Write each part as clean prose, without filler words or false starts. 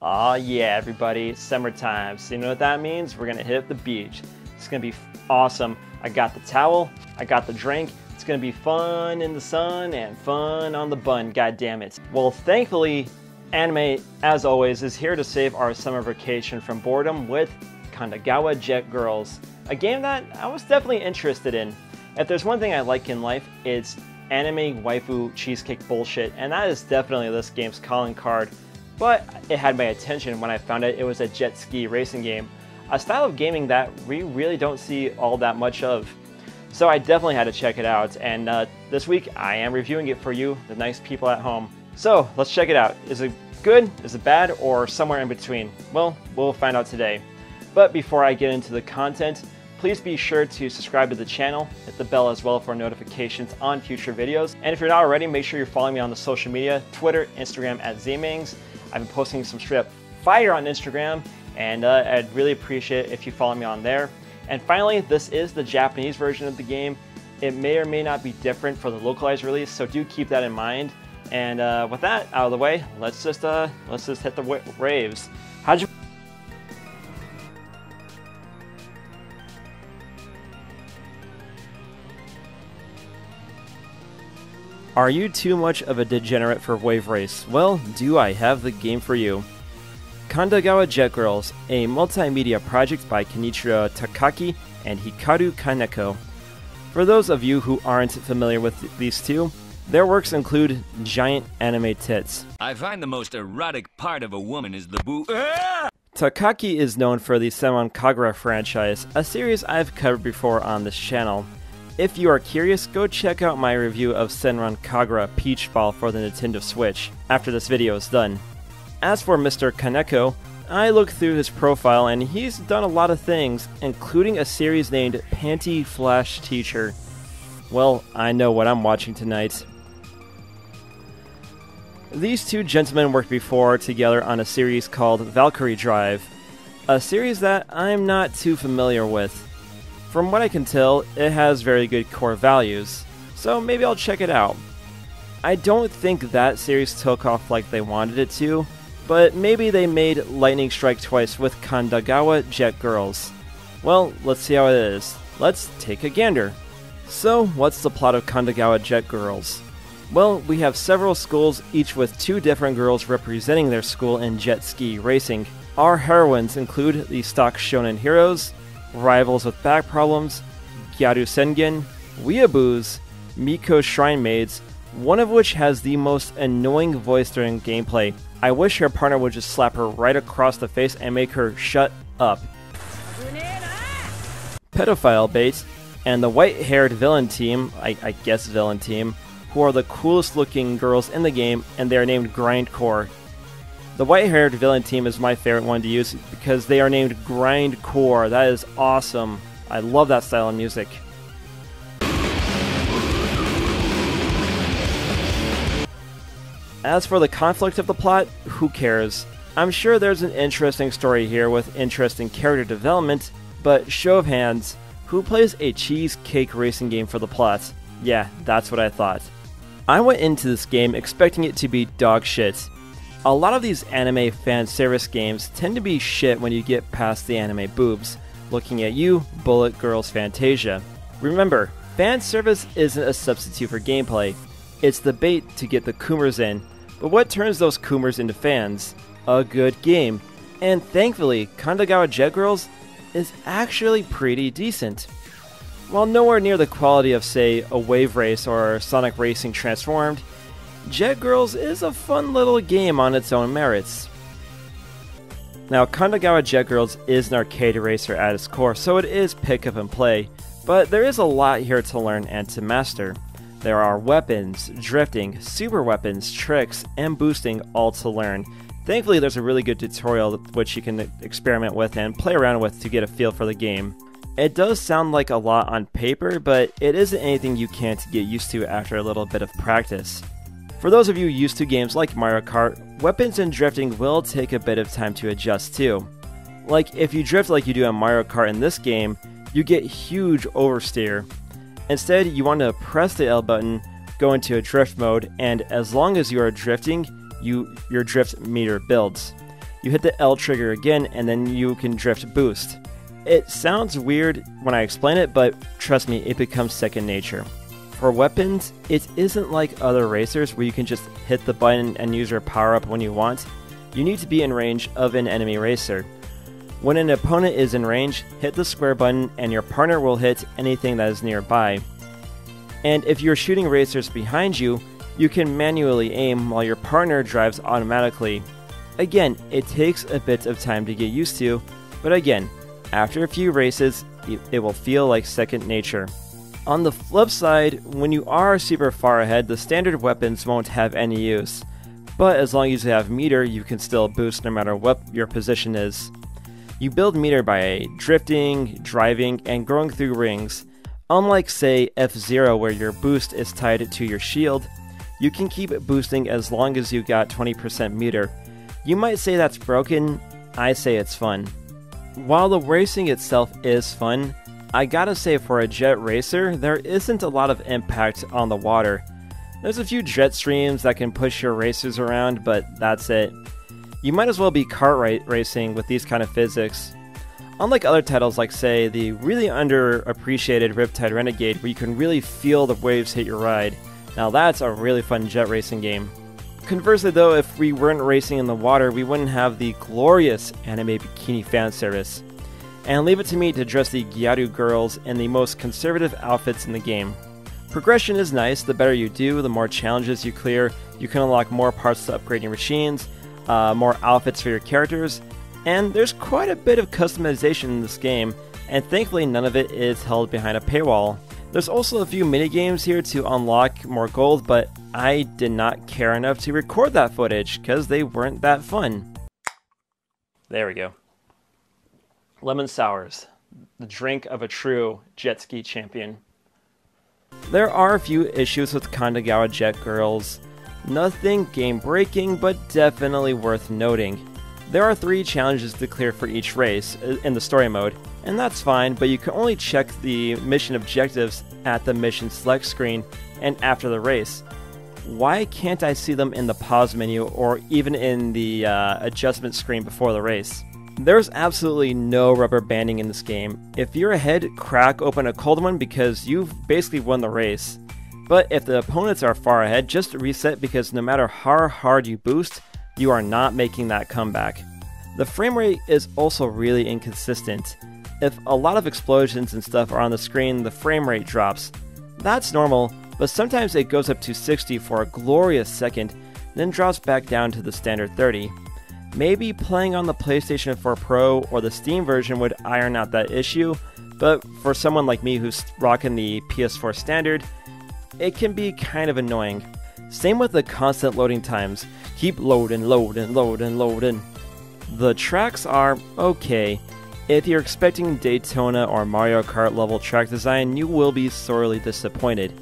Aw yeah, everybody, summertime. So you know what that means? We're gonna hit the beach. It's gonna be awesome. I got the towel, I got the drink. It's gonna be fun in the sun and fun on the bun, god damn it. Well, thankfully, anime, as always, is here to save our summer vacation from boredom with Kandagawa Jet Girls, a game that I was definitely interested in. If there's one thing I like in life, it's anime waifu cheesecake bullshit, and that is definitely this game's calling card. But it had my attention when I found out it was a jet ski racing game, a style of gaming that we really don't see all that much of. So I definitely had to check it out, and this week I am reviewing it for you, the nice people at home. So let's check it out. Is it good, is it bad, or somewhere in between? Well, we'll find out today. But before I get into the content, please be sure to subscribe to the channel, hit the bell as well for notifications on future videos. And if you're not already, make sure you're following me on the social media, Twitter, Instagram at Zmangs. I've been posting some straight up fire on Instagram, and I'd really appreciate it if you follow me on there. And finally, this is the Japanese version of the game. It may or may not be different for the localized release, so do keep that in mind. And with that out of the way, let's just hit the raves. How'd you? Are you too much of a degenerate for Wave Race? Well, do I have the game for you. Kandagawa Jet Girls, a multimedia project by Kenichiro Takaki and Hikaru Kaneko. For those of you who aren't familiar with these two, their works include giant anime tits. I find the most erotic part of a woman is the boo. Takaki is known for the Senran Kagura franchise, a series I've covered before on this channel. If you are curious, go check out my review of Senran Kagura Peach Ball for the Nintendo Switch after this video is done. As for Mr. Kaneko, I looked through his profile and he's done a lot of things, including a series named Panty Flash Teacher. Well, I know what I'm watching tonight. These two gentlemen worked before together on a series called Valkyrie Drive, a series that I'm not too familiar with. From what I can tell, it has very good core values, so maybe I'll check it out. I don't think that series took off like they wanted it to, but maybe they made lightning strike twice with Kandagawa Jet Girls. Well, let's see how it is. Let's take a gander. So, what's the plot of Kandagawa Jet Girls? Well, we have several schools, each with two different girls representing their school in jet ski racing. Our heroines include the stock shonen heroes, rivals with back problems, Gyaru Sengen, weeaboos, Miko Shrine Maids, one of which has the most annoying voice during gameplay. I wish her partner would just slap her right across the face and make her shut up. Pedophile Bait, and the white-haired villain team, I guess villain team, who are the coolest looking girls in the game, and they are named Grindcore. The white-haired villain team is my favorite one to use because they are named Grindcore. That is awesome. I love that style of music. As for the conflict of the plot, who cares? I'm sure there's an interesting story here with interesting character development, but show of hands, who plays a cheesecake racing game for the plot? Yeah, that's what I thought. I went into this game expecting it to be dog shit. A lot of these anime fan service games tend to be shit when you get past the anime boobs. Looking at you, Bullet Girls Fantasia. Remember, fan service isn't a substitute for gameplay. It's the bait to get the Coomers in. But what turns those Coomers into fans? A good game. And thankfully, Kandagawa Jet Girls is actually pretty decent. While nowhere near the quality of, say, a Wave Race or Sonic Racing Transformed, Jet Girls is a fun little game on its own merits. Now, Kandagawa Jet Girls is an arcade racer at its core, so it is pick up and play, but there is a lot here to learn and to master. There are weapons, drifting, super weapons, tricks, and boosting all to learn. Thankfully, there's a really good tutorial which you can experiment with and play around with to get a feel for the game. It does sound like a lot on paper, but it isn't anything you can't get used to after a little bit of practice. For those of you used to games like Mario Kart, weapons and drifting will take a bit of time to adjust to. Like, if you drift like you do on Mario Kart in this game, you get huge oversteer. Instead, you want to press the L button, go into a drift mode, and as long as you are drifting, your drift meter builds. You hit the L trigger again, and then you can drift boost. It sounds weird when I explain it, but trust me, it becomes second nature. For weapons, it isn't like other racers where you can just hit the button and use your power-up when you want. You need to be in range of an enemy racer. When an opponent is in range, hit the square button and your partner will hit anything that is nearby. And if you're shooting racers behind you, you can manually aim while your partner drives automatically. Again, it takes a bit of time to get used to, but again, after a few races, it will feel like second nature. On the flip side, when you are super far ahead, the standard weapons won't have any use. But as long as you have meter, you can still boost no matter what your position is. You build meter by drifting, driving, and going through rings. Unlike, say, F-Zero where your boost is tied to your shield, you can keep boosting as long as you got 20% meter. You might say that's broken, I say it's fun. While the racing itself is fun, I gotta say for a jet racer, there isn't a lot of impact on the water. There's a few jet streams that can push your racers around, but that's it. You might as well be kart racing with these kind of physics. Unlike other titles like, say, the really underappreciated Riptide Renegade, where you can really feel the waves hit your ride. Now that's a really fun jet racing game. Conversely though, if we weren't racing in the water, we wouldn't have the glorious anime bikini fan service. And leave it to me to dress the Gyaru girls in the most conservative outfits in the game. Progression is nice. The better you do, the more challenges you clear, you can unlock more parts to upgrade your machines, more outfits for your characters, and there's quite a bit of customization in this game, and thankfully none of it is held behind a paywall. There's also a few minigames here to unlock more gold, but I did not care enough to record that footage because they weren't that fun. There we go. Lemon Sours, the drink of a true jet ski champion. There are a few issues with Kandagawa Jet Girls. Nothing game-breaking, but definitely worth noting. There are 3 challenges to clear for each race in the story mode, and that's fine, but you can only check the mission objectives at the mission select screen and after the race. Why can't I see them in the pause menu or even in the adjustment screen before the race? There's absolutely no rubber banding in this game. If you're ahead, crack open a cold one because you've basically won the race. But if the opponents are far ahead, just reset because no matter how hard you boost, you are not making that comeback. The frame rate is also really inconsistent. If a lot of explosions and stuff are on the screen, the frame rate drops. That's normal, but sometimes it goes up to 60 for a glorious second, then drops back down to the standard 30. Maybe playing on the PlayStation 4 Pro or the Steam version would iron out that issue, but for someone like me who's rocking the PS4 standard, it can be kind of annoying. Same with the constant loading times. Keep loading. The tracks are okay. If you're expecting Daytona or Mario Kart level track design, you will be sorely disappointed.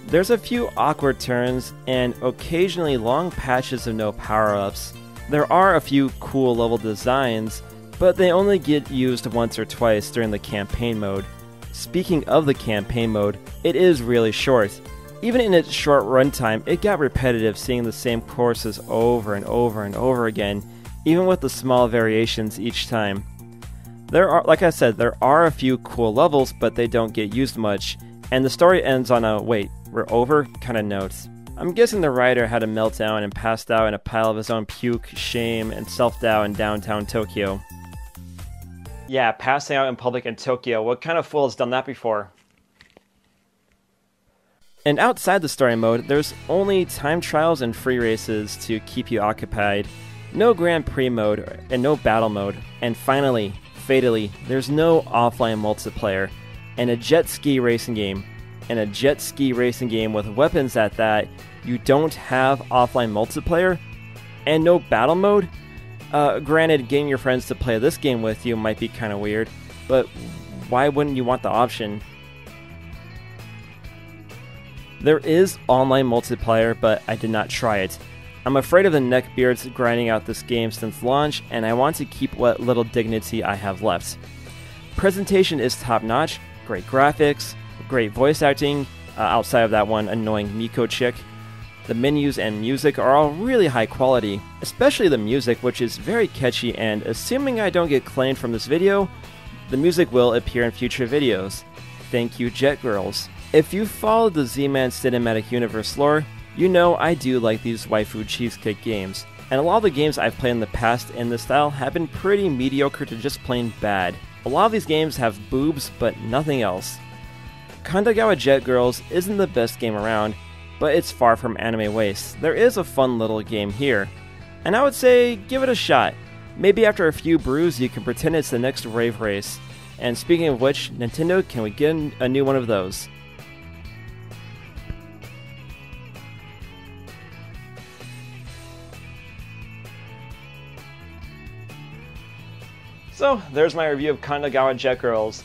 There's a few awkward turns and occasionally long patches of no power-ups. There are a few cool level designs, but they only get used once or twice during the campaign mode. Speaking of the campaign mode, it is really short. Even in its short runtime, it got repetitive seeing the same courses over and over again, even with the small variations each time. Like I said, there are a few cool levels, but they don't get used much, and the story ends on a "wait, we're over" kind of note. I'm guessing the writer had a meltdown and passed out in a pile of his own puke, shame, and self-doubt in downtown Tokyo. Yeah, passing out in public in Tokyo. What kind of fool has done that before? And outside the story mode, there's only time trials and free races to keep you occupied. No Grand Prix mode and no battle mode. And finally, fatally, there's no offline multiplayer. And a jet ski racing game. And a jet ski racing game with weapons at that, you don't have offline multiplayer? And no battle mode? Granted, getting your friends to play this game with you might be kind of weird, but why wouldn't you want the option? There is online multiplayer, but I did not try it. I'm afraid of the neckbeards grinding out this game since launch, and I want to keep what little dignity I have left. Presentation is top-notch, great graphics, great voice acting, outside of that one annoying Miko chick. The menus and music are all really high quality, especially the music, which is very catchy, and assuming I don't get claimed from this video, the music will appear in future videos. Thank you, Jet Girls. If you followed the Z-Man Cinematic Universe lore, you know I do like these waifu cheesecake games, and a lot of the games I've played in the past in this style have been pretty mediocre to just plain bad. A lot of these games have boobs, but nothing else. Kandagawa Jet Girls isn't the best game around, but it's far from anime waste. There is a fun little game here, and I would say give it a shot. Maybe after a few brews you can pretend it's the next rave race. And speaking of which, Nintendo, can we get a new one of those? So, there's my review of Kandagawa Jet Girls.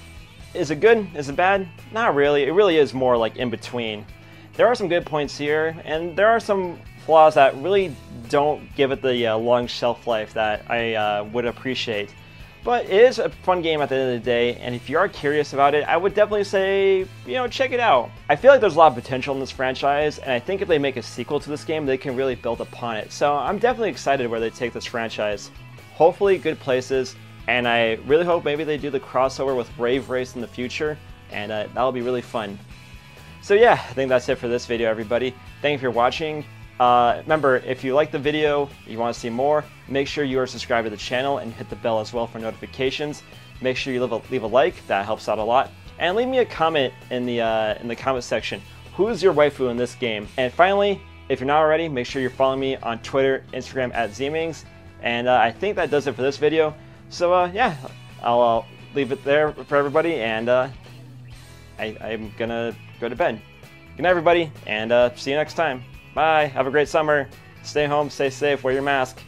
Is it good? Is it bad? Not really. It really is more like in between. There are some good points here, and there are some flaws that really don't give it the long shelf life that I would appreciate. But it is a fun game at the end of the day, and if you are curious about it, I would definitely say, check it out. I feel like there's a lot of potential in this franchise, and I think if they make a sequel to this game, they can really build upon it. So I'm definitely excited where they take this franchise. Hopefully good places. And I really hope maybe they do the crossover with Rave Race in the future, and that'll be really fun. So yeah, I think that's it for this video, everybody. Thank you for watching. Remember, if you like the video, you want to see more, make sure you are subscribed to the channel and hit the bell as well for notifications. Make sure you leave a like, that helps out a lot. And leave me a comment in the comment section. Who's your waifu in this game? And finally, if you're not already, make sure you're following me on Twitter, Instagram @ZMings. And I think that does it for this video. So yeah, I'll leave it there for everybody, and I'm gonna go to bed. Good night, everybody, and see you next time. Bye. Have a great summer. Stay home, stay safe, wear your mask.